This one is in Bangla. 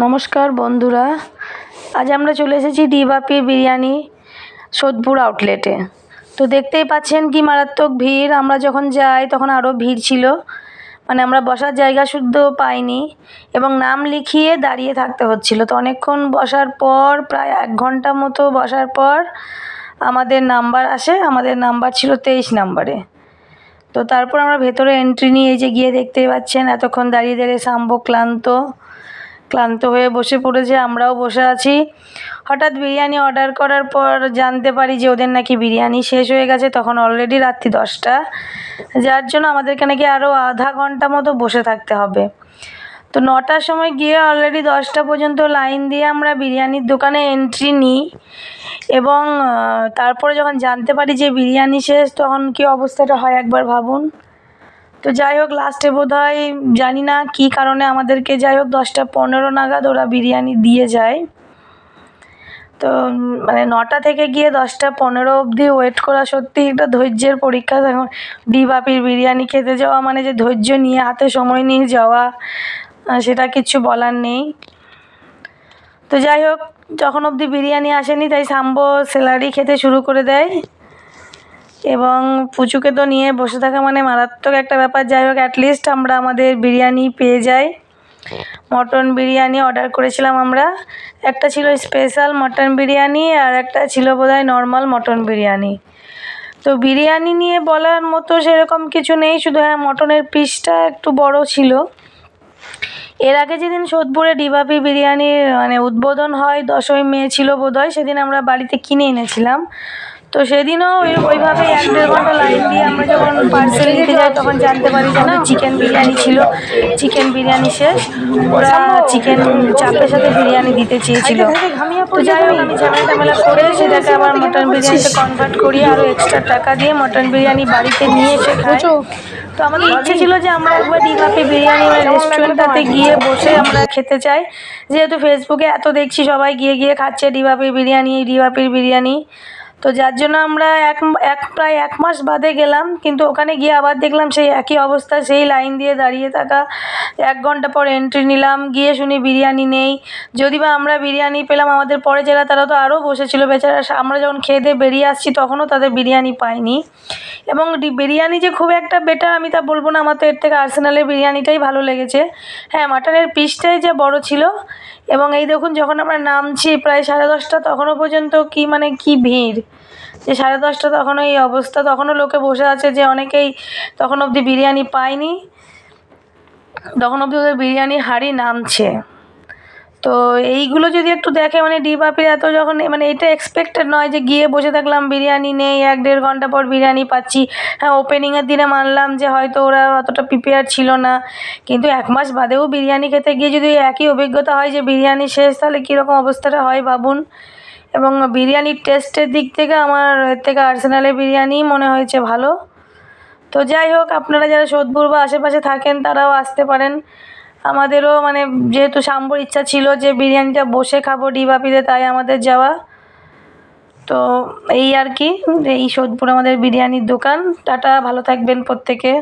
নমস্কার বন্ধুরা, আজ আমরা চলে এসেছি ডিবাপি বিরিয়ানি সোদপুর আউটলেটে। তো দেখতেই পাচ্ছেন কি মারাত্মক ভিড়। আমরা যখন যাই তখন আরও ভিড় ছিল, মানে আমরা বসার জায়গা শুদ্ধ পাইনি এবং নাম লিখিয়ে দাঁড়িয়ে থাকতে হচ্ছিল। তো অনেকক্ষণ বসার পর, প্রায় 1 ঘন্টা মতো বসার পর আমাদের নাম্বার আসে। আমাদের নাম্বার ছিল 23 নাম্বারে। তো তারপর আমরা ভেতরে এন্ট্রি নিয়ে এই যে গিয়ে দেখতেই পাচ্ছেন এতক্ষণ দাঁড়িয়ে দাঁড়িয়ে শাম্বো ক্লান্ত হয়ে বসে পড়েছে। আমরাও বসে আছি। হঠাৎ বিরিয়ানি অর্ডার করার পর জানতে পারি যে ওদের নাকি বিরিয়ানি শেষ হয়ে গেছে। তখন অলরেডি রাত্রি 10টা, যার জন্য আমাদেরকে নাকি আরও আধা ঘন্টা মতো বসে থাকতে হবে। তো 9টার সময় গিয়ে অলরেডি 10টা পর্যন্ত লাইন দিয়ে আমরা বিরিয়ানির দোকানে এন্ট্রি নিই এবং তারপরে যখন জানতে পারি যে বিরিয়ানি শেষ, তখন কী অবস্থাটা হয় একবার ভাবুন। তো যাই হোক, লাস্টে বোধহয় জানি না কী কারণে আমাদেরকে যাই হোক 10টা 15 নাগাদ ওরা বিরিয়ানি দিয়ে যায়। তো মানে 9টা থেকে গিয়ে 10টা 15 অবধি ওয়েট করা সত্যিই একটা ধৈর্যের পরীক্ষা। এখন ডিবাপির বিরিয়ানি খেতে যাওয়া মানে যে ধৈর্য নিয়ে হাতে সময় নিয়ে যাওয়া, সেটা কিচ্ছু বলার নেই। তো যাই হোক, যখন অবধি বিরিয়ানি আসেনি তাই শাম্বো স্যালারি খেতে শুরু করে দেয় এবং পুচুকে তো নিয়ে বসে থাকা মানে মারাত্মক একটা ব্যাপার। যাই হোক, অ্যাটলিস্ট আমরা আমাদের বিরিয়ানি পেয়ে যাই। মটন বিরিয়ানি অর্ডার করেছিলাম আমরা। একটা ছিল স্পেশাল মটন বিরিয়ানি আর একটা ছিল বোধহয় নর্মাল মটন বিরিয়ানি। তো বিরিয়ানি নিয়ে বলার মতো সেরকম কিছু নেই, শুধু হ্যাঁ মটনের পিসটা একটু বড় ছিল। এর আগে যেদিন সোদপুরে ডিবাপি বিরিয়ানির মানে উদ্বোধন হয়, 10ই মে ছিল বোধহয়, সেদিন আমরা বাড়িতে কিনে এনেছিলাম। তো সেদিনও ওইভাবেই 1-1.5 ঘন্টা লাইন দিয়ে আমরা যখন পার্সেল নিতে যাই তখন জানতে পারি যে আমাদের চিকেন বিরিয়ানি ছিল। চিকেন বিরিয়ানি শেষ, ওরা চিকেন চাপের সাথে বিরিয়ানি দিতে চেয়েছিল। তো যাই হোক, আমি ঝামেলা করে সেটাকে আবার মটন বিরিয়ানিতে কনভার্ট করিয়ে আরও এক্সট্রা টাকা দিয়ে মটন বিরিয়ানি বাড়িতে নিয়ে এসে খাই। তো আমাদের ইচ্ছে ছিল যে আমরা একবার ডিবাপি বিরিয়ানি মানে রেস্টুরেন্টটাতে গিয়ে বসে আমরা খেতে চাই, যেহেতু ফেসবুকে এত দেখছি সবাই গিয়ে খাচ্ছে ডিবাপির বিরিয়ানি। তো যার জন্য আমরা প্রায় 1 মাস বাদে গেলাম, কিন্তু ওখানে গিয়ে আবার দেখলাম সেই একই অবস্থা, সেই লাইন দিয়ে দাঁড়িয়ে থাকা। 1 ঘন্টা পর এন্ট্রি নিলাম, গিয়ে শুনি বিরিয়ানি নেই। যদি বা আমরা বিরিয়ানি পেলাম, আমাদের পরে যারা তারা তো আরও বসেছিল বেচারা। আমরা যখন খেয়ে দিয়ে বেরিয়ে আসছি তখনও তাদের বিরিয়ানি পাইনি। এবং বিরিয়ানি যে খুব একটা বেটার আমি তা বলবো না, আমার তো এর থেকে আর্সেনালের বিরিয়ানিটাই ভালো লেগেছে। হ্যাঁ, মাটনের পিসটাই যে বড় ছিল। এবং এই দেখুন, যখন আমরা নামছি প্রায় 10:30, তখনও পর্যন্ত কি ভিড়, যে 10:30 তখনও এই অবস্থা, তখনও লোকে বসে আছে, যে অনেকেই তখন অবধি বিরিয়ানি পায়নি, তখন অবধি ওদের বিরিয়ানি হাঁড়ি নামছে। তো এইগুলো যদি একটু দেখে, মানে ডিবাপির এত যখন মানে এটা এক্সপেক্টেড নয় যে গিয়ে বসে থাকলাম বিরিয়ানি নেই, 1-1.5 ঘন্টা পর বিরিয়ানি পাচ্ছি। হ্যাঁ, ওপেনিংয়ের দিনে মানলাম যে হয়তো ওরা অতটা প্রিপেয়ার ছিল না, কিন্তু 1 মাস বাদেও বিরিয়ানি খেতে গিয়ে যদি একই অভিজ্ঞতা হয় যে বিরিয়ানি শেষ, তাহলে কীরকম অবস্থাটা হয় ভাবুন। এবং বিরিয়ানির টেস্টের দিক থেকে আমার এর থেকে আর্সেনালের বিরিয়ানিই মনে হয়েছে ভালো। তো যাই হোক, আপনারা যারা সোদপুর বা আশেপাশে থাকেন তারাও আসতে পারেন। আমাদেরও মানে যেহেতু শাম্বর ইচ্ছা ছিল যে বিরিয়ানিটা বসে খাবো ডিবাপিতে, তাই আমাদের যাওয়া। তো এই আর কি, এই সোদপুর আমাদের বিরিয়ানির দোকান। টাটা, ভালো থাকবেন প্রত্যেকে।